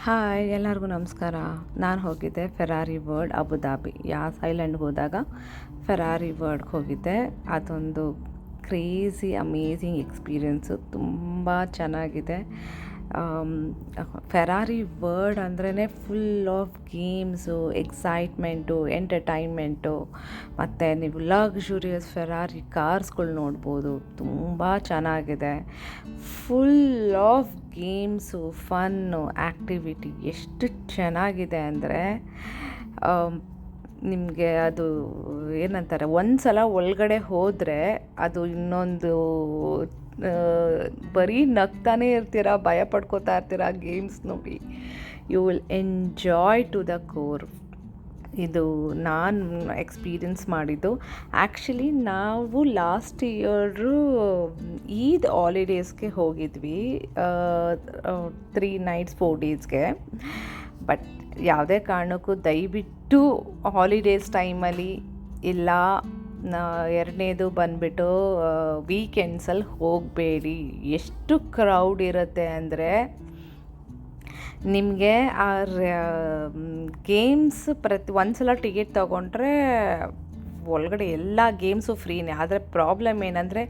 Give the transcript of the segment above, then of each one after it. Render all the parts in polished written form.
Hi ಎಲ್ಲರಿಗೂ ನಮಸ್ಕಾರ. ನಾನು ಹೋಗಿದ್ದೆ ಫೆರಾರಿ ವರ್ಲ್ಡ್ ಅಬುದಾಬಿ. ಐಲ್ಯಾಂಡ್ಗೆ ಹೋದಾಗ ಫೆರಾರಿ ವರ್ಲ್ಡ್ಗೆ ಹೋಗಿದ್ದೆ. ಅದೊಂದು ಕ್ರೇಜಿ ಅಮೇಝಿಂಗ್ ಎಕ್ಸ್ಪೀರಿಯೆನ್ಸು, ತುಂಬ ಚೆನ್ನಾಗಿದೆ. ಫೆರಾರಿ ವರ್ಲ್ಡ್ ಅಂದ್ರೇ full of games, excitement, entertainment, ಮತ್ತು ನೀವು ಲಕ್ಸುರಿಯಸ್ ಫೆರಾರಿ ಕಾರ್ಸ್ಗಳು ನೋಡ್ಬೋದು. ತುಂಬ ಚೆನ್ನಾಗಿದೆ. Full of games, fun, activity ಎಷ್ಟು ಚೆನ್ನಾಗಿದೆ ಅಂದರೆ ನಿಮಗೆ ಅದು ಏನಂತಾರೆ, ಒಂದು ಸಲ ಒಳಗಡೆ ಹೋದರೆ ಅದು ಇನ್ನೊಂದು ಬರೀ ನಗ್ತಾನೇ ಇರ್ತೀರ, ಭಯ ಪಡ್ಕೋತಾ ಇರ್ತೀರ. ಗೇಮ್ಸ್ ನೋಡಿ you will enjoy to the core. ಇದು ನಾನು ಎಕ್ಸ್ಪೀರಿಯನ್ಸ್ ಮಾಡಿದ್ದು. ಆ್ಯಕ್ಚುಲಿ ನಾವು ಲಾಸ್ಟ್ ಇಯರು ಈದ್ ಹಾಲಿಡೇಸ್ಗೆ ಹೋಗಿದ್ವಿ, 3 nights 4 daysಗೆ. ಬಟ್ ಯಾವುದೇ ಕಾರಣಕ್ಕೂ ದಯವಿಟ್ಟು ಹಾಲಿಡೇಸ್ ಟೈಮಲ್ಲಿ ಇಲ್ಲ, ಎರಡನೇದು ಬಂದುಬಿಟ್ಟು ವೀಕೆಂಡ್ಸಲ್ಲಿ ಹೋಗಬೇಡಿ. ಎಷ್ಟು ಕ್ರೌಡ್ ಇರುತ್ತೆ ಅಂದರೆ ನಿಮಗೆ ಆ ಗೇಮ್ಸ್ ಒಂದು ಸಲ ಟಿಕೆಟ್ ತೊಗೊಂಡ್ರೆ ಒಳಗಡೆ ಎಲ್ಲ ಗೇಮ್ಸು ಫ್ರೀನೇ. ಆದರೆ ಪ್ರಾಬ್ಲಮ್ ಏನಂದರೆ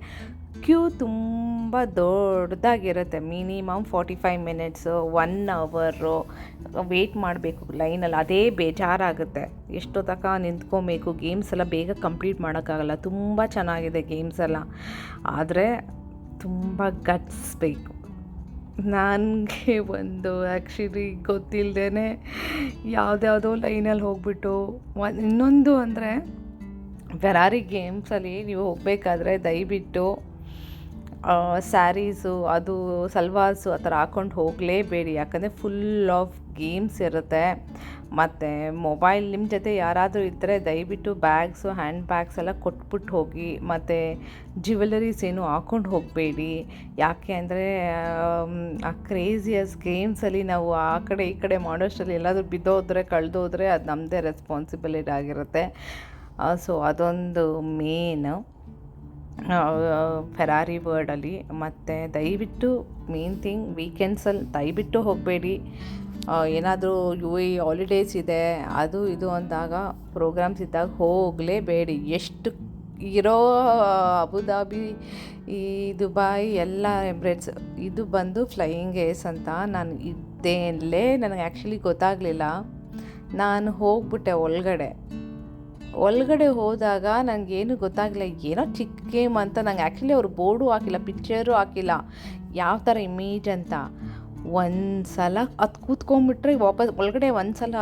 ಕ್ಯೂ ತುಂಬ ದೊಡ್ಡದಾಗಿರುತ್ತೆ. ಮಿನಿಮಮ್ 45 minutes 1 hour ವೆಯ್ಟ್ ಮಾಡಬೇಕು ಲೈನಲ್ಲಿ. ಅದೇ ಬೇಜಾರಾಗುತ್ತೆ. ಎಷ್ಟೊತ್ತಕ ನಿಂತ್ಕೊಬೇಕು. ಗೇಮ್ಸ್ ಎಲ್ಲ ಬೇಗ ಕಂಪ್ಲೀಟ್ ಮಾಡೋಕ್ಕಾಗಲ್ಲ. ತುಂಬ ಚೆನ್ನಾಗಿದೆ ಗೇಮ್ಸ್ ಎಲ್ಲ, ಆದರೆ ತುಂಬ ಗಟ್ಸ್ ಬೇಕು. ನನಗೆ ಆ್ಯಕ್ಚುಲಿ ಗೊತ್ತಿಲ್ಲದೇ ಯಾವುದ್ಯಾವುದೋ ಲೈನಲ್ಲಿ ಹೋಗ್ಬಿಟ್ಟು ಇನ್ನೊಂದು ಅಂದರೆ ಫೆರಾರಿ ಗೇಮ್ಸಲ್ಲಿ ನೀವು ಹೋಗಬೇಕಾದ್ರೆ ದಯವಿಟ್ಟು ಸ್ಯಾರೀಸು, ಅದು ಸಲ್ವಾರ್ಸು ಆ ಥರ ಹಾಕ್ಕೊಂಡು ಹೋಗಲೇಬೇಡಿ. ಯಾಕಂದರೆ ಫುಲ್ ಆಫ್ ಗೇಮ್ಸ್ ಇರುತ್ತೆ. ಮತ್ತು ಮೊಬೈಲ್ ನಿಮ್ಮ ಜೊತೆ ಯಾರಾದರೂ ಇದ್ದರೆ ದಯವಿಟ್ಟು ಬ್ಯಾಗ್ಸು, ಹ್ಯಾಂಡ್ ಬ್ಯಾಗ್ಸ್ ಎಲ್ಲ ಕೊಟ್ಬಿಟ್ಟು ಹೋಗಿ. ಮತ್ತು ಜ್ಯುವೆಲರೀಸ್ ಏನು ಹಾಕ್ಕೊಂಡು ಹೋಗಬೇಡಿ. ಯಾಕೆ ಅಂದರೆ ಆ ಕ್ರೇಜಿಯಸ್ ಗೇಮ್ಸಲ್ಲಿ ನಾವು ಆ ಕಡೆ ಈ ಕಡೆ ಮಾಡೋಷ್ಟರಲ್ಲಿ ಎಲ್ಲಾದರೂ ಬಿದ್ದೋದ್ರೆ ಕಳೆದೋದ್ರೆ ಅದು ನಮ್ಮದೇ ರೆಸ್ಪಾನ್ಸಿಬಿಲಿಟಿ ಆಗಿರುತ್ತೆ. ಸೊ ಅದೊಂದು ಮೇನ್ ಫೆರಾರಿ ವರ್ಲ್ಡಲ್ಲಿ. ಮತ್ತು ದಯವಿಟ್ಟು ಮೇನ್ ಥಿಂಗ್ ವೀಕೆಂಡ್ಸಲ್ಲಿ ದಯವಿಟ್ಟು ಹೋಗಬೇಡಿ. ಏನಾದರೂ ಹಾಲಿಡೇಸ್ ಇದೆ ಅದು ಇದು ಅಂದಾಗ, ಪ್ರೋಗ್ರಾಮ್ಸ್ ಇದ್ದಾಗ ಹೋಗಲೇಬೇಡಿ. ಎಷ್ಟು ಇರೋ ಅಬುದಾಬಿ, ಈ ದುಬೈ ಎಲ್ಲ ಎಮಿರೇಟ್ಸ್, ಇದು ಬಂದು ಫ್ಲೈಯಿಂಗ್ ಏಸ್ ಅಂತ. ನಾನು ಇದ್ದೇನಲ್ಲೇ ನನಗೆ ಆ್ಯಕ್ಚುಲಿ ಗೊತ್ತಾಗಲಿಲ್ಲ. ನಾನು ಹೋಗ್ಬಿಟ್ಟೆ ಒಳಗಡೆ ಹೋದಾಗ ನನಗೇನು ಗೊತ್ತಾಗಲಿಲ್ಲ. ಏನೋ ಚಿಕ್ಕ ಗೇಮ್ ಅಂತ. ನಂಗೆ ಆ್ಯಕ್ಚುಲಿ ಅವ್ರು ಬೋರ್ಡು ಹಾಕಿಲ್ಲ, ಪಿಕ್ಚರು ಹಾಕಿಲ್ಲ ಯಾವ ಥರ ಇಮೇಜ್ ಅಂತ. ಒಂದು ಸಲ ಅದು ಕೂತ್ಕೊಂಡ್ಬಿಟ್ರೆ ವಾಪಸ್ ಒಳಗಡೆ ಒಂದು ಸಲ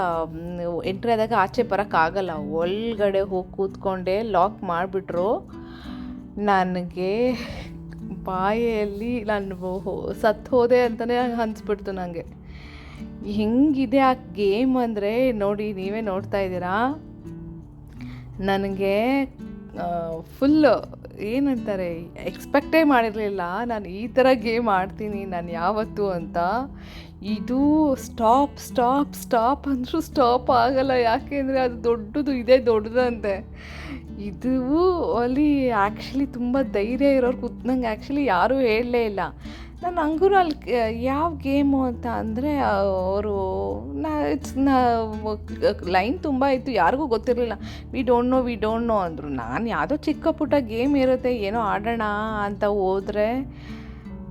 ಎಂಟ್ರಿ ಆದಾಗ ಆಚೆ ಬರೋಕ್ಕಾಗಲ್ಲ. ಒಳಗಡೆ ಹೋಗಿ ಕೂತ್ಕೊಂಡೆ, ಲಾಕ್ ಮಾಡಿಬಿಟ್ರು. ನನಗೆ ಬಾಯಲ್ಲಿ ನಾನು ಸತ್ತು ಹೋದೆ ಅಂತಲೇ ಅನಿಸ್ಬಿಡ್ತು ನನಗೆ. ಹೆಂಗಿದೆ ಆ ಗೇಮ್ ಅಂದರೆ ನೋಡಿ, ನೀವೇ ನೋಡ್ತಾ ಇದ್ದೀರಾ. ನನಗೆ ಫುಲ್ಲು ಏನಂತಾರೆ, ಎಕ್ಸ್ಪೆಕ್ಟೇ ಮಾಡಿರಲಿಲ್ಲ ನಾನು ಈ ಥರ ಗೇಮ್ ಆಡ್ತೀನಿ ನಾನು ಯಾವತ್ತೂ ಅಂತ. ಇದು ಸ್ಟಾಪ್ ಅಂದರೂ ಸ್ಟಾಪ್ ಆಗಲ್ಲ. ಯಾಕೆಂದರೆ ಅದು ದೊಡ್ಡದಂತೆ. ಇದು ಅಲ್ಲಿ ಆ್ಯಕ್ಚುಲಿ ತುಂಬ ಧೈರ್ಯ ಇರೋರು ನಂಗೆ ಆ್ಯಕ್ಚುಲಿ ಯಾರೂ ಹೇಳಲೇ ಇಲ್ಲ. ನಾನು ಹಂಗೂ ಅಲ್ಲಿ ಯಾವ ಗೇಮು ಅಂತ ಅಂದರೆ ಅವರು ಲೈನ್ ತುಂಬ ಇತ್ತು, ಯಾರಿಗೂ ಗೊತ್ತಿರಲಿಲ್ಲ. ವಿ ಡೋಂಟ್ ನೋ ಅಂದರು. ನಾನು ಯಾವುದೋ ಚಿಕ್ಕ ಪುಟ್ಟ ಗೇಮ್ ಇರುತ್ತೆ ಏನೋ ಆಡೋಣ ಅಂತ ಹೋದರೆ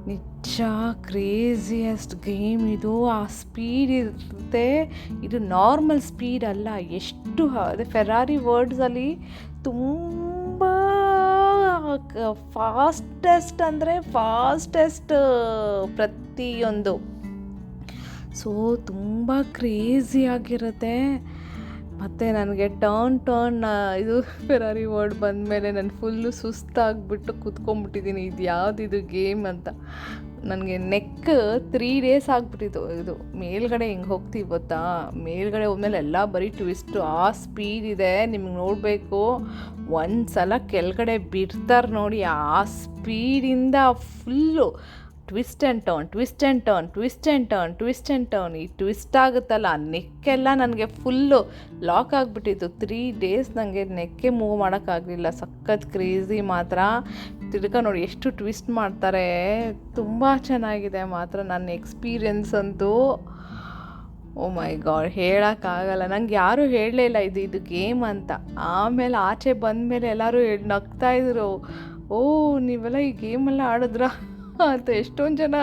ನಿಜ ಕ್ರೇಜಿಯಸ್ಟ್ ಗೇಮ್ ಇದು. ಆ ಸ್ಪೀಡ್ ಇರುತ್ತೆ, ಇದು ನಾರ್ಮಲ್ ಸ್ಪೀಡ್ ಅಲ್ಲ. ಎಷ್ಟು ಅದೇ ಫೆರಾರಿ ವರ್ಲ್ಡ್ಸಲ್ಲಿ ತುಂಬ ಫಾಸ್ಟೆಸ್ಟ್ ಅಂದರೆ ಫಾಸ್ಟೆಸ್ಟ್ ಪ್ರತಿಯೊಂದು. ಸೊ ತುಂಬ ಕ್ರೇಜಿಯಾಗಿರುತ್ತೆ. ಮತ್ತು ನನಗೆ ಟರ್ನ್ ಇದು ಫೆರಾರಿ ವರ್ಲ್ಡ್ ಬಂದಮೇಲೆ ನಾನು ಫುಲ್ಲು ಸುಸ್ತಾಗಿಬಿಟ್ಟು ಕೂತ್ಕೊಂಡ್ಬಿಟ್ಟಿದ್ದೀನಿ. ಇದು ಯಾವುದಿದು ಗೇಮ್ ಅಂತ. ನನಗೆ ನೆಕ್ 3 days ಆಗಿಬಿಟ್ಟಿತ್ತು. ಇದು ಮೇಲ್ಗಡೆ ಹಿಂಗೆ ಹೋಗ್ತೀವಿ ಗೊತ್ತಾ, ಮೇಲ್ಗಡೆ ಹೋದ್ಮೇಲೆ ಎಲ್ಲ ಬರೀ ಟ್ವಿಸ್ಟು. ಆ ಸ್ಪೀಡ್ ಇದೆ, ನಿಮ್ಗೆ ನೋಡಬೇಕು. ಒಂದು ಸಲ ಕೆಳಗಡೆ ಬಿಡ್ತಾರೆ ನೋಡಿ, ಆ ಸ್ಪೀಡಿಂದ ಫುಲ್ಲು ಟ್ವಿಸ್ಟ್ ಆ್ಯಂಡ್ ಟರ್ನ್. ಈ ಟ್ವಿಸ್ಟ್ ಆಗುತ್ತಲ್ಲ, ನೆಕ್ಕೆಲ್ಲ ನನಗೆ ಫುಲ್ಲು ಲಾಕ್ ಆಗಿಬಿಟ್ಟಿತ್ತು. 3 days ನನಗೆ ನೆಕ್ಕೆ ಮೂವ್ ಮಾಡೋಕ್ಕಾಗಲಿಲ್ಲ. ಸಖತ್ ಕ್ರೇಜಿ ಮಾತ್ರ. ತಿರ್ಗಾ ನೋಡಿ ಎಷ್ಟು ಟ್ವಿಸ್ಟ್ ಮಾಡ್ತಾರೆ. ತುಂಬ ಚೆನ್ನಾಗಿದೆ ಮಾತ್ರ. ನನ್ನ ಎಕ್ಸ್ಪೀರಿಯನ್ಸ್ ಅಂತೂ ಓ ಮೈ ಗಾಡ್, ಹೇಳೋಕ್ಕಾಗಲ್ಲ. ನಂಗೆ ಯಾರೂ ಹೇಳಲೇ ಇಲ್ಲ ಇದು ಗೇಮ್ ಅಂತ. ಆಮೇಲೆ ಆಚೆ ಬಂದಮೇಲೆ ಎಲ್ಲರೂ ನಗ್ತಾಯಿದ್ರು, ಓ ನೀವೆಲ್ಲ ಈ ಗೇಮೆಲ್ಲ ಆಡಿದ್ರಾ ಅಂತ. ಎಷ್ಟೊಂದು ಜನ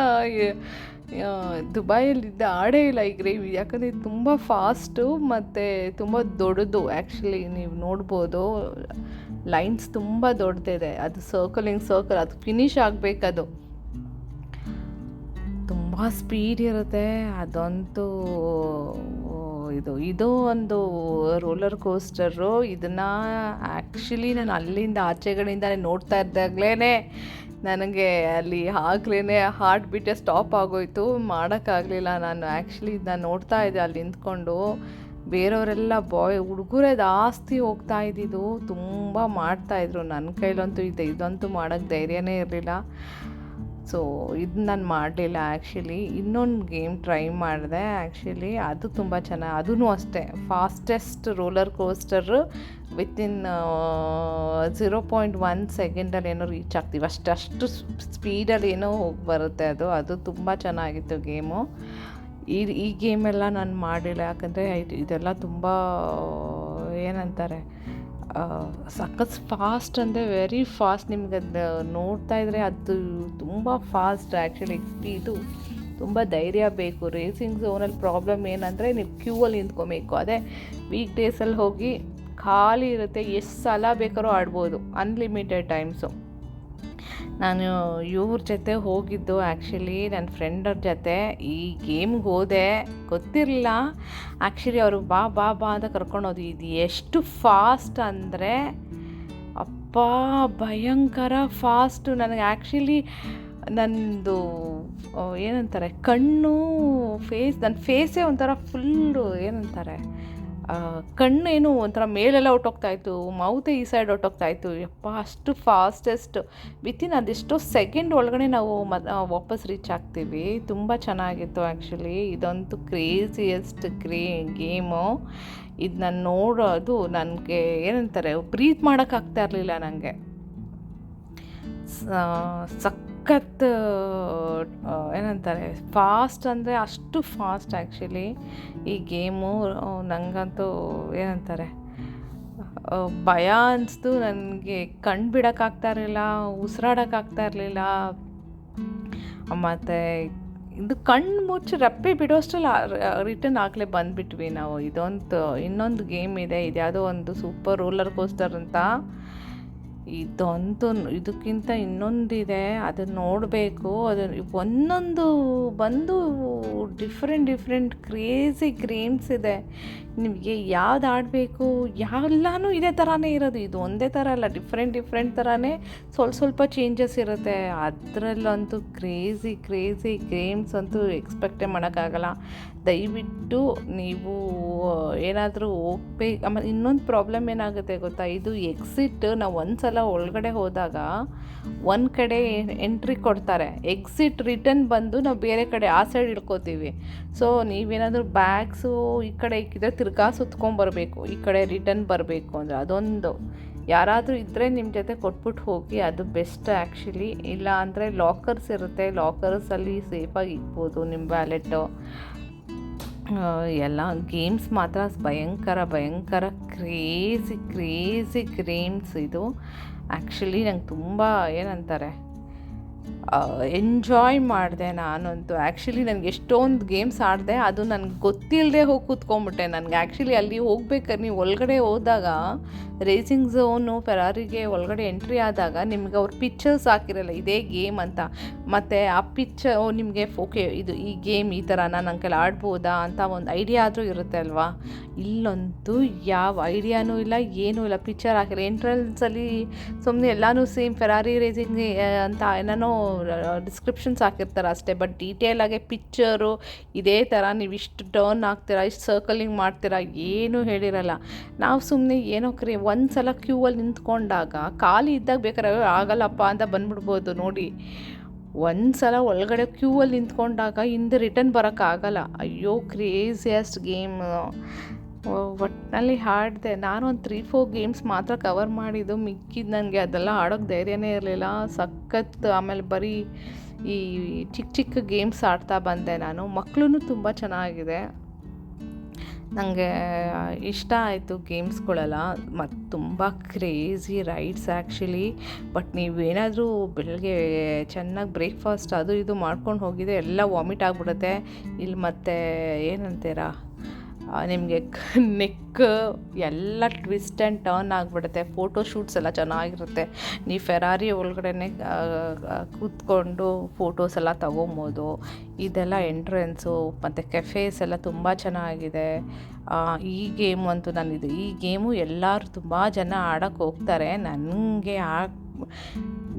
ದುಬೈಯಲ್ಲಿದ್ದ ಆಡೇ ಇಲ್ಲ ಈ ಗೇಮ್, ಯಾಕಂದರೆ ಇದು ತುಂಬ ಫಾಸ್ಟು ಮತ್ತು ತುಂಬ ದೊಡ್ಡದು. ಆ್ಯಕ್ಚುಲಿ ನೀವು ನೋಡ್ಬೋದು, ಲೈನ್ಸ್ ತುಂಬ ದೊಡ್ಡದಿದೆ. ಅದು ಸರ್ಕಲ್ ಅದು ಫಿನಿಷ್ ಆಗಬೇಕದು. ತುಂಬ ಸ್ಪೀಡ್ ಇರುತ್ತೆ ಅದಂತೂ. ಇದು ಒಂದು ರೋಲರ್ ಕೋಸ್ಟರು. ಇದನ್ನು ಆ್ಯಕ್ಚುಲಿ ನಾನು ಅಲ್ಲಿಂದ ಆಚೆಗಡೆಯಿಂದಲೇ ನೋಡ್ತಾ ಇದ್ದಾಗಲೇ ನನಗೆ ಅಲ್ಲಿ ಆಗ್ಲೇ ಹಾರ್ಟ್ ಬೀಟೇ ಸ್ಟಾಪ್ ಆಗೋಯ್ತು. ಮಾಡೋಕ್ಕಾಗಲಿಲ್ಲ. ನಾನು ಆ್ಯಕ್ಚುಲಿ ಇದನ್ನ ನೋಡ್ತಾ ಇದ್ದೆ ಅಲ್ಲಿ ನಿಂತ್ಕೊಂಡು. ಬೇರೆಯವರೆಲ್ಲ ಹುಡುಗರೇ ಜಾಸ್ತಿ ಹೋಗ್ತಾ ಇದ್ದಿದ್ದು, ತುಂಬ ಮಾಡ್ತಾಯಿದ್ರು. ನನ್ನ ಕೈಲಂತೂ ಇದಂತೂ ಮಾಡೋಕ್ಕೆ ಧೈರ್ಯನೇ ಇರಲಿಲ್ಲ. ಸೊ ಇದು ನಾನು ಮಾಡಲಿಲ್ಲ. ಆ್ಯಕ್ಚುಲಿ ಇನ್ನೊಂದು ಗೇಮ್ ಟ್ರೈ ಮಾಡಿದೆ. ಆ್ಯಕ್ಚುಲಿ ಅದು ತುಂಬ ಚೆನ್ನಾಗಿ, ಅದೂ ಅಷ್ಟೇ ಫಾಸ್ಟೆಸ್ಟ್ ರೋಲರ್ ಕೋಸ್ಟರು. ವಿತಿನ್ 0.1 ಸೆಕೆಂಡಲ್ಲಿ ಏನೋ ರೀಚ್ ಆಗ್ತೀವಿ, ಅಷ್ಟು ಸ್ಪೀಡಲ್ಲಿ ಏನೋ ಹೋಗಿ ಬರುತ್ತೆ. ಅದು ತುಂಬ ಚೆನ್ನಾಗಿತ್ತು ಗೇಮು. ಈ ಗೇಮೆಲ್ಲ ನಾನು ಮಾಡಿಲ್ಲ, ಯಾಕಂದರೆ ಇದೆಲ್ಲ ತುಂಬ ಏನಂತಾರೆ, ಸಖತ್ ಫಾಸ್ಟ್ ಅಂದರೆ ವೆರಿ ಫಾಸ್ಟ್. ನಿಮ್ಗೆ ಅದು ನೋಡ್ತಾ ಇದ್ದರೆ ಅದು ತುಂಬ ಫಾಸ್ಟ್. ಆ್ಯಕ್ಚುಲಿ ಇದು ತುಂಬ ಧೈರ್ಯ ಬೇಕು. ರೇಸಿಂಗ್ ಝೋನಲ್ಲಿ ಪ್ರಾಬ್ಲಮ್ ಏನಂದರೆ ನೀವು ಕ್ಯೂವಲ್ಲಿ ನಿಂತ್ಕೊಬೇಕು. ಅದೇ ವೀಕ್ ಡೇಸಲ್ಲಿ ಹೋಗಿ ಖಾಲಿ ಇರುತ್ತೆ, ಎಷ್ಟು ಸಲ ಬೇಕಾದ್ರೂ ಆಡ್ಬೋದು, ಅನ್ಲಿಮಿಟೆಡ್ ಟೈಮ್ಸು. ನಾನು ಇವ್ರ ಜೊತೆ ಹೋಗಿದ್ದು ಆ್ಯಕ್ಚುಲಿ ನನ್ನ ಫ್ರೆಂಡವ್ರ ಜೊತೆ. ಈ ಗೇಮ್ಗೆ ಹೋದೆ, ಗೊತ್ತಿರಲಿಲ್ಲ ಆ್ಯಕ್ಚುಲಿ. ಅವರು ಬಾ ಬಾ ಬಾ ಅಂತ ಕರ್ಕೊಂಡೋದು. ಇದು ಎಷ್ಟು ಫಾಸ್ಟ್ ಅಂದರೆ ಅಪ್ಪ, ಭಯಂಕರ ಫಾಸ್ಟು. ನನಗೆ ಆ್ಯಕ್ಚುಲಿ ನನ್ನದು ಏನಂತಾರೆ, ಕಣ್ಣು ನನ್ನ ಫೇಸೇ ಒಂಥರ ಫುಲ್ಲು ಏನಂತಾರೆ, ಕಣ್ಣು ಏನು ಒಂಥರ ಮೇಲೆಲ್ಲ ಹೊಟ್ಟೋಗ್ತಾಯಿತ್ತು, ಮೌತೆ ಈ ಸೈಡ್ ಹೊಟ್ಟೋಗ್ತಾಯಿತ್ತು. ಯಪ್ಪ, ಅಷ್ಟು ಫಾಸ್ಟೆಸ್ಟ್. ವಿತಿನ್ ಅದೆಷ್ಟೋ ಸೆಕೆಂಡ್ ಒಳಗಡೆ ನಾವು ವಾಪಸ್ ರೀಚ್ ಆಗ್ತೀವಿ. ತುಂಬ ಚೆನ್ನಾಗಿತ್ತು ಆ್ಯಕ್ಚುಲಿ. ಇದಂತೂ ಕ್ರೇಜಿಯೆಸ್ಟ್ ಗೇಮು. ಇದು ನಾನು ನೋಡೋದು ನನಗೆ ಏನಂತಾರೆ, ಬ್ರೀತ್ ಮಾಡೋಕ್ಕಾಗ್ತಾ ಇರಲಿಲ್ಲ ನನಗೆ. ಸಖತ್ ಏನಂತಾರೆ, ಫಾಸ್ಟ್ ಅಂದರೆ ಅಷ್ಟು ಫಾಸ್ಟ್ ಆ್ಯಕ್ಚುಲಿ ಈ ಗೇಮು. ನನಗಂತೂ ಏನಂತಾರೆ, ಭಯ ಅನಿಸ್ತು ನನಗೆ. ಕಣ್ಣು ಬಿಡೋಕ್ಕಾಗ್ತಾ ಇರಲಿಲ್ಲ, ಉಸಿರಾಡೋಕ್ಕಾಗ್ತಾ ಇರಲಿಲ್ಲ. ಮತ್ತು ಇದು ಕಣ್ಣು ಮುಚ್ಚಿ ರೆಪ್ಪೆ ಬಿಡೋಷ್ಟರಲ್ಲಿ ರಿಟರ್ನ್ ಆಗಲೇ ಬಂದುಬಿಟ್ವಿ ನಾವು. ಇನ್ನೊಂದು ಗೇಮ್ ಇದೆ, ಇದ್ಯಾವುದೋ ಒಂದು ಸೂಪರ್ ರೋಲರ್ ಕೋಸ್ಟರ್ ಅಂತ. ಇದಂತೂ ಇದಕ್ಕಿಂತ ಇನ್ನೊಂದಿದೆ, ಅದನ್ನು ನೋಡಬೇಕು. ಒಂದೊಂದು ಬಂದು ಡಿಫ್ರೆಂಟ್ ಕ್ರೇಜಿ ಗೇಮ್ಸ್ ಇದೆ. ನಿಮಗೆ ಯಾವ್ದು ಆಡಬೇಕು, ಎಲ್ಲನೂ ಇದೇ ಥರನೇ ಇರೋದು. ಇದು ಒಂದೇ ಥರ ಅಲ್ಲ, ಡಿಫ್ರೆಂಟ್ ಥರನೇ ಸ್ವಲ್ಪ ಚೇಂಜಸ್ ಇರುತ್ತೆ. ಅದರಲ್ಲಂತೂ ಕ್ರೇಜಿ ಗೇಮ್ಸ್ ಅಂತೂ ಎಕ್ಸ್ಪೆಕ್ಟೇ ಮಾಡೋಕ್ಕಾಗಲ್ಲ. ದಯವಿಟ್ಟು ನೀವು ಏನಾದರೂ ಹೋಗ್ಬೇಕು. ಆಮೇಲೆ ಇನ್ನೊಂದು ಪ್ರಾಬ್ಲಮ್ ಏನಾಗುತ್ತೆ ಗೊತ್ತಾ, ಇದು ಎಕ್ಸಿಟ್ ನಾವು ಒಂದು ಸಲ ಒಳಗಡೆ ಹೋದಾಗ ಒಂದು ಕಡೆ ಎಂಟ್ರಿ ಕೊಡ್ತಾರೆ, ಎಕ್ಸಿಟ್ ರಿಟರ್ನ್ ಬಂದು ನಾವು ಬೇರೆ ಕಡೆ ಆ ಸೈಡ್ ಇಳ್ಕೊತೀವಿ. ಸೊ ನೀವೇನಾದರೂ ಬ್ಯಾಗ್ಸು ಈ ಕಡೆ ಇಕ್ಕಿದ್ರೆ ತಿರ್ಗಾ ಸುತ್ಕೊಂಬರ್ಬೇಕು, ಈ ಕಡೆ ರಿಟರ್ನ್ ಬರಬೇಕು ಅಂದರೆ. ಅದೊಂದು ಯಾರಾದರೂ ಇದ್ದರೆ ನಿಮ್ಮ ಜೊತೆ ಕೊಟ್ಬಿಟ್ಟು ಹೋಗಿ, ಅದು ಬೆಸ್ಟ್ ಆ್ಯಕ್ಚುಲಿ. ಇಲ್ಲ ಅಂದರೆ ಲಾಕರ್ಸ್ ಇರುತ್ತೆ, ಲಾಕರ್ಸಲ್ಲಿ ಸೇಫಾಗಿ ಇಕ್ಬೋದು ನಿಮ್ಮ ವ್ಯಾಲೆಟ್ಟು. ಎಲ್ಲ ಗೇಮ್ಸ್ ಮಾತ್ರ ಭಯಂಕರ ಕ್ರೇಜಿ ಗೇಮ್ಸ್ ಇದು. ಆ್ಯಕ್ಚುಲಿ ನಂಗೆ ತುಂಬ ಏನಂತಾರೆ, ಎಂಜಾಯ್ ಮಾಡಿದೆ ನಾನಂತೂ. ಆ್ಯಕ್ಚುಲಿ ನನಗೆ ಎಷ್ಟೊಂದು ಗೇಮ್ಸ್ ಆಡಿದೆ, ಅದು ನನಗೆ ಗೊತ್ತಿಲ್ಲದೆ ಹೋಗಿ ಕೂತ್ಕೊಂಡ್ಬಿಟ್ಟೆ. ನನಗೆ ಆ್ಯಕ್ಚುಲಿ ಅಲ್ಲಿ ಹೋಗ್ಬೇಕಾದ್ರೆ ನೀವು ಒಳಗಡೆ ಹೋದಾಗ ರೇಸಿಂಗ್ ಝೋನು ಫೆರಾರಿಗೆ ಒಳಗಡೆ ಎಂಟ್ರಿ ಆದಾಗ ನಿಮ್ಗೆ ಅವ್ರು ಪಿಕ್ಚರ್ಸ್ ಹಾಕಿರಲ್ಲ ಇದೇ ಗೇಮ್ ಅಂತ. ಮತ್ತು ಆ ಪಿಕ್ಚರ್ ನಿಮಗೆ ಓಕೆ ಇದು ಈ ಗೇಮ್ ಈ ಥರ ನನ್ನ ಕೈಲಿ ಆಡ್ಬೋದಾ ಅಂತ ಒಂದು ಐಡಿಯಾ ಆದರೂ ಇರುತ್ತೆ ಅಲ್ವಾ. ಇಲ್ಲಂತೂ ಯಾವ ಐಡಿಯಾನೂ ಇಲ್ಲ, ಏನೂ ಇಲ್ಲ. ಪಿಕ್ಚರ್ ಹಾಕಿಲ್ಲ ಎಂಟ್ರೆನ್ಸಲ್ಲಿ, ಸುಮ್ಮನೆ ಎಲ್ಲನೂ ಸೇಮ್ ಫೆರಾರಿ ರೇಸಿಂಗ್ ಅಂತ ಏನೇನೋ ಡಿಸ್ಕ್ರಿಪ್ಷನ್ಸ್ ಹಾಕಿರ್ತಾರೆ ಅಷ್ಟೇ. ಬಟ್ ಡೀಟೇಲಾಗೆ ಪಿಕ್ಚರು ಇದೇ ಥರ ನೀವು ಇಷ್ಟು ಟರ್ನ್ ಆಗ್ತೀರಾ, ಇಷ್ಟು ಸರ್ಕಲಿಂಗ್ ಮಾಡ್ತೀರಾ, ಏನೂ ಹೇಳಿರಲ್ಲ. ನಾವು ಸುಮ್ಮನೆ ಏನೋ ಒಂದು ಸಲ ಕ್ಯೂವಲ್ಲಿ ನಿಂತ್ಕೊಂಡಾಗ ಖಾಲಿ ಇದ್ದಾಗ ಬೇಕಾದ್ರೆ ಆಗಲ್ಲಪ್ಪ ಅಂತ ಬಂದ್ಬಿಡ್ಬೋದು ನೋಡಿ. ಒಂದು ಸಲ ಒಳಗಡೆ ಕ್ಯೂವಲ್ಲಿ ನಿಂತ್ಕೊಂಡಾಗ ಹಿಂದೆ ರಿಟರ್ನ್ ಬರೋಕ್ಕಾಗಲ್ಲ. ಅಯ್ಯೋ ಕ್ರೇಜಿಯಸ್ಟ್ ಗೇಮ್. ಒಟ್ಟಿನಲ್ಲಿ ಆಡಿದೆ ನಾನು. ಒಂದು 3-4 ಗೇಮ್ಸ್ ಮಾತ್ರ ಕವರ್ ಮಾಡಿದ್ದು, ಮಿಕ್ಕಿದ್ದು ನನಗೆ ಅದೆಲ್ಲ ಆಡೋಕ್ಕೆ ಧೈರ್ಯನೇ ಇರಲಿಲ್ಲ. ಸಖತ್. ಆಮೇಲೆ ಬರೀ ಈ ಚಿಕ್ಕ ಗೇಮ್ಸ್ ಆಡ್ತಾ ಬಂದೆ ನಾನು. ಮಕ್ಕಳು ತುಂಬ ಚೆನ್ನಾಗಿದೆ. ನನಗೆ ಇಷ್ಟ ಆಯಿತು ಗೇಮ್ಸ್ಗಳೆಲ್ಲ ಮತ್ತು ತುಂಬ ಕ್ರೇಜಿ ರೈಡ್ಸ್ ಆ್ಯಕ್ಚುಲಿ. ಬಟ್ ನೀವೇನಾದರೂ ಬೆಳಗ್ಗೆ ಚೆನ್ನಾಗಿ ಬ್ರೇಕ್ಫಾಸ್ಟ್ ಅದು ಇದು ಮಾಡ್ಕೊಂಡು ಹೋಗಿದ್ರೆ ಎಲ್ಲ ವಾಮಿಟ್ ಆಗಿಬಿಡುತ್ತೆ. ಇಲ್ಲಿ ಮತ್ತು ಏನಂತೀರ, ನಿಮಗೆ ನೆಕ್ ಎಲ್ಲ ಟ್ವಿಸ್ಟ್ ಆ್ಯಂಡ್ ಟರ್ನ್ ಆಗಿಬಿಡುತ್ತೆ. ಫೋಟೋ ಶೂಟ್ಸ್ ಎಲ್ಲ ಚೆನ್ನಾಗಿರುತ್ತೆ. ನೀವು ಫೆರಾರಿ ಒಳಗಡೆ ಕೂತ್ಕೊಂಡು ಫೋಟೋಸ್ ಎಲ್ಲ ತೊಗೊಬೋದು. ಇದೆಲ್ಲ ಎಂಟ್ರೆನ್ಸು ಮತ್ತು ಕೆಫೇಸ್ ಎಲ್ಲ ತುಂಬ ಚೆನ್ನಾಗಿದೆ. ಈ ಗೇಮ್ ಅಂತೂ ಈ ಗೇಮು ಎಲ್ಲರೂ ತುಂಬ ಜನ ಆಡೋಕ್ಕೆ ಹೋಗ್ತಾರೆ.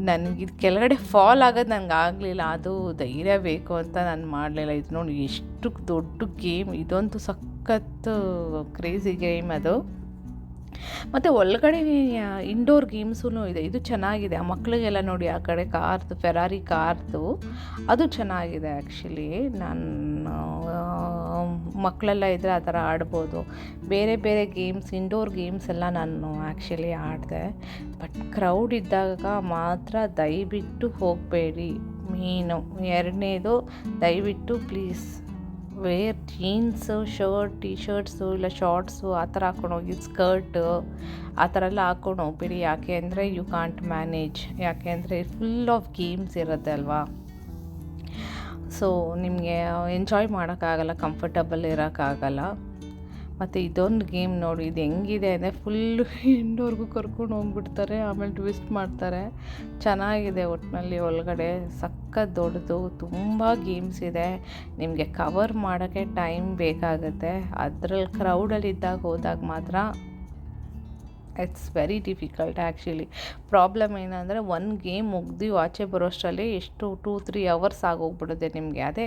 ನನಗಿದು ಕೆಳಗಡೆ ಫಾಲ್ ಆಗೋದು ನನಗೆ ಆಗಲಿಲ್ಲ. ಅದು ಧೈರ್ಯ ಬೇಕು ಅಂತ ನಾನು ಮಾಡಲಿಲ್ಲ. ಇದು ನೋಡಿ ಎಷ್ಟು ದೊಡ್ಡ ಗೇಮ್, ಇದಂತೂ ಸಖತ್ತು ಕ್ರೇಜಿ ಗೇಮ್ ಅದು. ಮತ್ತು ಒಳಗಡೆ ಇಂಡೋರ್ ಗೇಮ್ಸೂ ಇದೆ. ಇದು ಚೆನ್ನಾಗಿದೆ. ಆ ಮಕ್ಕಳಿಗೆಲ್ಲ ನೋಡಿ ಆ ಕಡೆ ಕಾರ್ದು, ಫೆರಾರಿ ಕಾರ್ದು ಅದು ಚೆನ್ನಾಗಿದೆ ಆ್ಯಕ್ಚುಲಿ. ನಾನು ಮಕ್ಕಳೆಲ್ಲ ಇದ್ದರೆ ಆ ಥರ ಆಡ್ಬೋದು. ಬೇರೆ ಬೇರೆ ಗೇಮ್ಸ್, ಇಂಡೋರ್ ಗೇಮ್ಸ್ ಎಲ್ಲ ನಾನು ಆ್ಯಕ್ಚುಲಿ ಆಡಿದೆ. ಬಟ್ ಕ್ರೌಡ್ ಇದ್ದಾಗ ಮಾತ್ರ ದಯವಿಟ್ಟು ಹೋಗಬೇಡಿ. ಮೇನು ಎರಡನೇದು, ದಯವಿಟ್ಟು please wear jeans, shirt, T shirts ಇಲ್ಲ ಶಾರ್ಟ್ಸು ಆ ಥರ ಹಾಕ್ಕೊಂಡು ಹೋಗಿ, ಸ್ಕರ್ಟು ಆ ಥರ ಎಲ್ಲ ಹಾಕ್ಕೊಂಡು ಹೋಗ್ಬೇಡಿ. ಯಾಕೆ ಅಂದರೆ ಯು ಕಾಂಟ್ ಮ್ಯಾನೇಜ್. ಯಾಕೆ ಅಂದರೆ ಫುಲ್ ಆಫ್ ಗೇಮ್ಸ್ ಇರುತ್ತೆ ಅಲ್ವಾ. ಸೊ ನಿಮಗೆ ಎಂಜಾಯ್ ಮಾಡೋಕ್ಕಾಗಲ್ಲ, ಕಂಫರ್ಟಬಲ್ ಇರೋಕ್ಕಾಗಲ್ಲ. ಮತ್ತು ಇದೊಂದು ಗೇಮ್ ನೋಡಿ, ಇದು ಹೆಂಗಿದೆ ಅಂದರೆ ಫುಲ್ಲು ಎಂಡೋರ್ಗೂ ಕರ್ಕೊಂಡು ಹೋಗ್ಬಿಡ್ತಾರೆ, ಆಮೇಲೆ ಟ್ವಿಸ್ಟ್ ಮಾಡ್ತಾರೆ. ಚೆನ್ನಾಗಿದೆ ಒಟ್ಟಿನಲ್ಲಿ. ಒಳಗಡೆ ಸಖತ್ ದೊಡ್ಡದು, ತುಂಬ ಗೇಮ್ಸ್ ಇದೆ. ನಿಮಗೆ ಕವರ್ ಮಾಡೋಕ್ಕೆ ಟೈಮ್ ಬೇಕಾಗುತ್ತೆ. ಅದರಲ್ಲಿ ಕ್ರೌಡಲ್ಲಿ ಇದ್ದಾಗ ಹೋದಾಗ ಮಾತ್ರ it's very difficult actually. Problem ಏನಂದರೆ ಒಂದು ಗೇಮ್ ಮುಗ್ದು ಆಚೆ ಬರೋಷ್ಟರಲ್ಲಿ ಎಷ್ಟು 2-3 ಅವರ್ಸ್ ಆಗೋಗ್ಬಿಡುತ್ತೆ ನಿಮಗೆ. ಅದೇ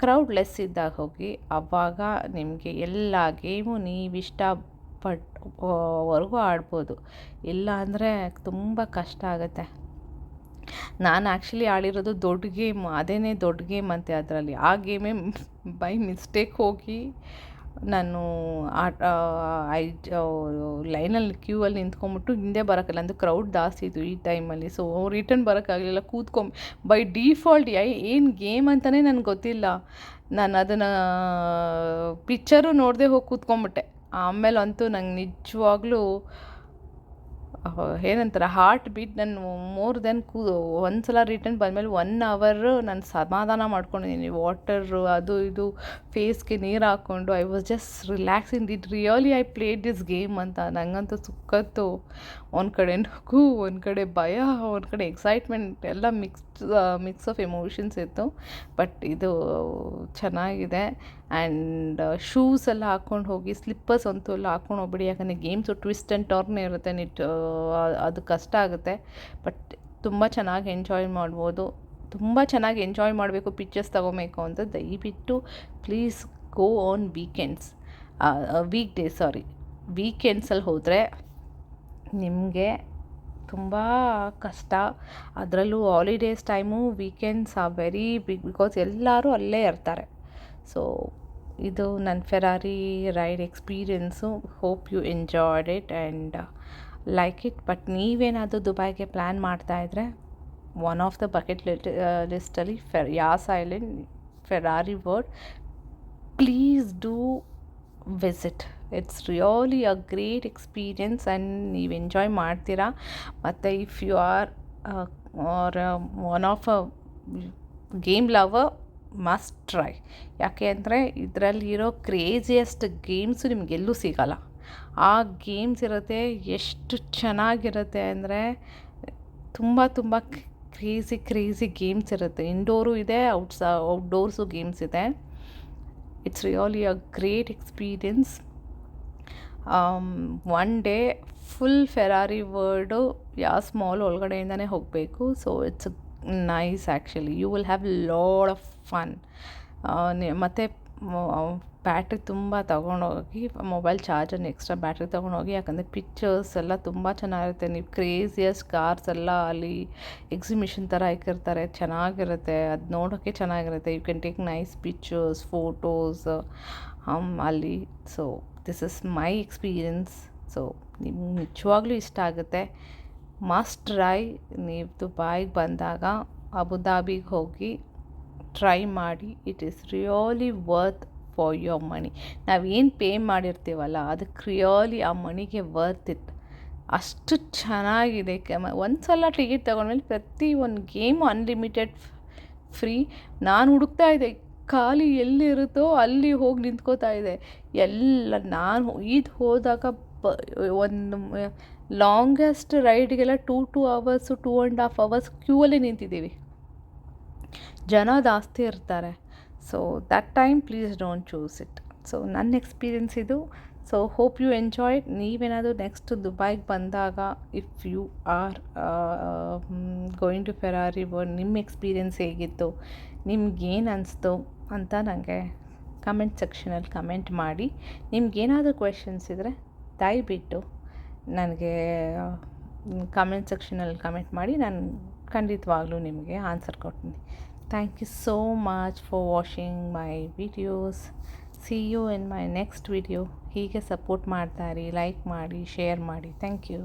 ಕ್ರೌಡ್ ಲೆಸ್ ಇದ್ದಾಗ ಹೋಗಿ, ಆವಾಗ ನಿಮಗೆ ಎಲ್ಲ ಗೇಮು ನೀವಿಷ್ಟಪಟ್ಟವರೆಗೂ ಆಡ್ಬೋದು. ಇಲ್ಲ ಅಂದರೆ ತುಂಬ ಕಷ್ಟ ಆಗುತ್ತೆ. ನಾನು ಆ್ಯಕ್ಚುಲಿ ಆಡಿರೋದು ದೊಡ್ಡ ಗೇಮ್, ಅದೇನೇ ದೊಡ್ಡ ಗೇಮ್ ಅಂತೆ ಅದರಲ್ಲಿ. ಆ ಗೇಮೇ ಬೈ ಮಿಸ್ಟೇಕ್ ಹೋಗಿ ನಾನು ಲೈನಲ್ಲಿ ಕ್ಯೂವಲ್ಲಿ ನಿಂತ್ಕೊಂಬಿಟ್ಟು ಹಿಂದೆ ಬರೋಕ್ಕಿಲ್ಲ, ಅಂದರೆ ಕ್ರೌಡ್ ಜಾಸ್ತಿ ಇತ್ತು ಈ ಟೈಮಲ್ಲಿ. ಸೊ ರಿಟರ್ನ್ ಬರೋಕ್ಕಾಗಲಿಲ್ಲ. ಬೈ ಡಿಫಾಲ್ಟ್ ಏನು ಗೇಮ್ ಅಂತಲೇ ನನಗೆ ಗೊತ್ತಿಲ್ಲ. ನಾನು ಅದನ್ನು ಪಿಕ್ಚರು ನೋಡದೆ ಹೋಗಿ ಕೂತ್ಕೊಂಡ್ಬಿಟ್ಟೆ. ಆಮೇಲೆ ಅಂತೂ ನಂಗೆ ನಿಜವಾಗ್ಲೂ ಏನಂತಾರೆ, ಹಾರ್ಟ್ ಬೀಟ್ ನಾನು ಮೋರ್ ದೆನ್ ಒಂದು ಸಲ ರಿಟರ್ನ್ ಬಂದಮೇಲೆ 1 ಅವರು ನಾನು ಸಮಾಧಾನ ಮಾಡ್ಕೊಂಡಿದ್ದೀನಿ. ವಾಟರು ಅದು ಇದು ಫೇಸ್ಗೆ ನೀರು ಹಾಕ್ಕೊಂಡು I was just relaxing. It really I played this game ಅಂತ. ನನಗಂತೂ ಸುಕ್ಕತ್ತು. ಒಂದು ಕಡೆ ನಗು, ಒಂದು ಕಡೆ ಭಯ, ಒಂದು ಕಡೆ ಎಕ್ಸೈಟ್ಮೆಂಟ್, ಎಲ್ಲ ಮಿಕ್ಸ್ ಆಫ್ ಎಮೋಷನ್ಸ್ ಇತ್ತು. ಬಟ್ ಇದು ಚೆನ್ನಾಗಿದೆ. ಆ್ಯಂಡ್ ಶೂಸ್ ಎಲ್ಲ ಹಾಕ್ಕೊಂಡು ಹೋಗಿ, ಸ್ಲಿಪ್ಪರ್ಸ್ ಅಂತೂ ಎಲ್ಲ ಹಾಕ್ಕೊಂಡು ಹೋಗ್ಬಿಡಿ. ಯಾಕಂದರೆ ಗೇಮ್ಸು ಟ್ವಿಸ್ಟ್ ಆ್ಯಂಡ್ ಟರ್ನ್ ಇರುತ್ತೆ, ಅದು ಕಷ್ಟ ಆಗುತ್ತೆ. ಬಟ್ ತುಂಬ ಚೆನ್ನಾಗಿ ಎಂಜಾಯ್ ಮಾಡ್ಬೋದು. ತುಂಬ ಚೆನ್ನಾಗಿ ಎಂಜಾಯ್ ಮಾಡಬೇಕು, ಪಿಕ್ಚರ್ಸ್ ತೊಗೋಬೇಕು ಅಂತ ದಯವಿಟ್ಟು ಪ್ಲೀಸ್ ಗೋ ಆನ್ ವೀಕೆಂಡ್ಸಲ್ಲಿ ಹೋದರೆ ನಿಮಗೆ ತುಂಬ ಕಷ್ಟ. ಅದರಲ್ಲೂ holidays time weekends are very big, because ಎಲ್ಲರೂ ಅಲ್ಲೇ ಇರ್ತಾರೆ. ಸೊ ಇದು ನನ್ನ Ferrari ride experience. Hope you enjoyed it and like it. But ನೀವೇನಾದರೂ ದುಬೈಗೆ ಪ್ಲ್ಯಾನ್ ಮಾಡ್ತಾಯಿದ್ರೆ, ಒನ್ ಆಫ್ ದ ಬಕೆಟ್ ಲಿಸ್ಟಲ್ಲಿ Yas Island, Ferrari World, please do visit. It's really a great experience and ನೀವು ಎಂಜಾಯ್ ಮಾಡ್ತೀರಾ. ಮತ್ತು if you are are one of a game lover, must try. ಯಾಕೆ ಅಂದರೆ ಇದರಲ್ಲಿರೋ craziest games ನಿಮಗೆಲ್ಲೂ ಸಿಗೋಲ್ಲ. ಆ games ಇರುತ್ತೆ, ಎಷ್ಟು ಚೆನ್ನಾಗಿರುತ್ತೆ ಅಂದರೆ ತುಂಬ ಕ್ರೇಜಿ ಗೇಮ್ಸ್ ಇರುತ್ತೆ. ಇಂಡೋರು ಇದೆ, ಔಟ್ಡೋರ್ಸು ಗೇಮ್ಸ್ ಇದೆ. It's really a great experience. One day full Ferrari World Yas Mall ಒಳಗಡೆಯಿಂದನೇ ಹೋಗಬೇಕು. So it's nice actually. You will have lot of fun. ಮತ್ತು ಬ್ಯಾಟ್ರಿ ತುಂಬ ತೊಗೊಂಡೋಗಿ, ಮೊಬೈಲ್ ಚಾರ್ಜರ್ನ ಎಕ್ಸ್ಟ್ರಾ ಬ್ಯಾಟ್ರಿ ತೊಗೊಂಡೋಗಿ. ಯಾಕಂದರೆ ಪಿಕ್ಚರ್ಸ್ ಎಲ್ಲ ತುಂಬ ಚೆನ್ನಾಗಿರುತ್ತೆ. ನೀವು ಕ್ರೇಜಿಯಸ್ಟ್ ಕಾರ್ಸ್ ಎಲ್ಲ ಅಲ್ಲಿ ಎಕ್ಸಿಬಿಷನ್ ಥರ ಇಕ್ಕಿರ್ತಾರೆ, ಚೆನ್ನಾಗಿರುತ್ತೆ. ಅದು ನೋಡೋಕ್ಕೆ ಚೆನ್ನಾಗಿರುತ್ತೆ. You can take nice pictures, photos ಅಲ್ಲಿ. So this is my experience. So ನಿಮ್ಗೆ ನಿಜವಾಗ್ಲೂ ಇಷ್ಟ ಆಗುತ್ತೆ. Must try. ನೀವು ದುಬೈಗೆ ಬಂದಾಗ ಅಬುದಾಬಿಗೆ ಹೋಗಿ ಟ್ರೈ ಮಾಡಿ. It is really worth for your money. ನಾವೇನು ಪೇ ಮಾಡಿರ್ತೀವಲ್ಲ ಅದಕ್ಕೆ ರಿಯಲಿ ಆ ಮನಿಗೆ ವರ್ತ್ ಇಟ್. ಅಷ್ಟು ಚೆನ್ನಾಗಿದೆ. ಒಂದು ಸಲ ಟಿಕೆಟ್ ತೊಗೊಂಡ್ಮೇಲೆ ಪ್ರತಿ ಒಂದು ಗೇಮು ಅನ್ಲಿಮಿಟೆಡ್ ಫ್ರೀ. ನಾನು ಹುಡುಕ್ತಾ ಇದ್ದೆ ಖಾಲಿ ಎಲ್ಲಿರುತ್ತೋ ಅಲ್ಲಿ ಹೋಗಿ ನಿಂತ್ಕೋತಾ ಇದೆ. ಎಲ್ಲ ನಾನು ಇದು ಹೋದಾಗ ಒಂದು ಲಾಂಗೆಸ್ಟ್ ರೈಡ್ಗೆಲ್ಲ 2 ಅವರ್ಸು 2.5 ಅವರ್ಸ್ ಕ್ಯೂವಲ್ಲಿ ನಿಂತಿದ್ದೀವಿ. ಜನ ಜಾಸ್ತಿ ಇರ್ತಾರೆ. So that time please don't choose it. So ನನ್ನ ಎಕ್ಸ್ಪೀರಿಯೆನ್ಸ್ ಇದು. So hope you enjoyed. ನೀವೇನಾದರೂ ನೆಕ್ಸ್ಟ್ ದುಬೈಗೆ ಬಂದಾಗ if you are going to Ferrari World, ನಿಮ್ಮ ಎಕ್ಸ್ಪೀರಿಯೆನ್ಸ್ ಹೇಗಿತ್ತು, ನಿಮ್ಗೇನು ಅನಿಸ್ತು ಅಂತ ನನಗೆ ಕಮೆಂಟ್ ಸೆಕ್ಷನಲ್ಲಿ ಕಮೆಂಟ್ ಮಾಡಿ. ನಿಮ್ಗೇನಾದರೂ ಕ್ವೆಶನ್ಸ್ ಇದ್ದರೆ ದಯವಿಟ್ಟು ನನಗೆ ಕಮೆಂಟ್ ಸೆಕ್ಷನಲ್ಲಿ ಕಮೆಂಟ್ ಮಾಡಿ. ನಾನು ಖಂಡಿತವಾಗ್ಲೂ ನಿಮಗೆ ಆನ್ಸರ್ ಕೊಡ್ತೀನಿ. Thank you so much for watching my videos. See you in my next video. ಹೀಗೆ ಸಪೋರ್ಟ್ ಮಾಡ್ತಾಯಿರಿ, ಲೈಕ್ ಮಾಡಿ, ಶೇರ್ ಮಾಡಿ. Thank you.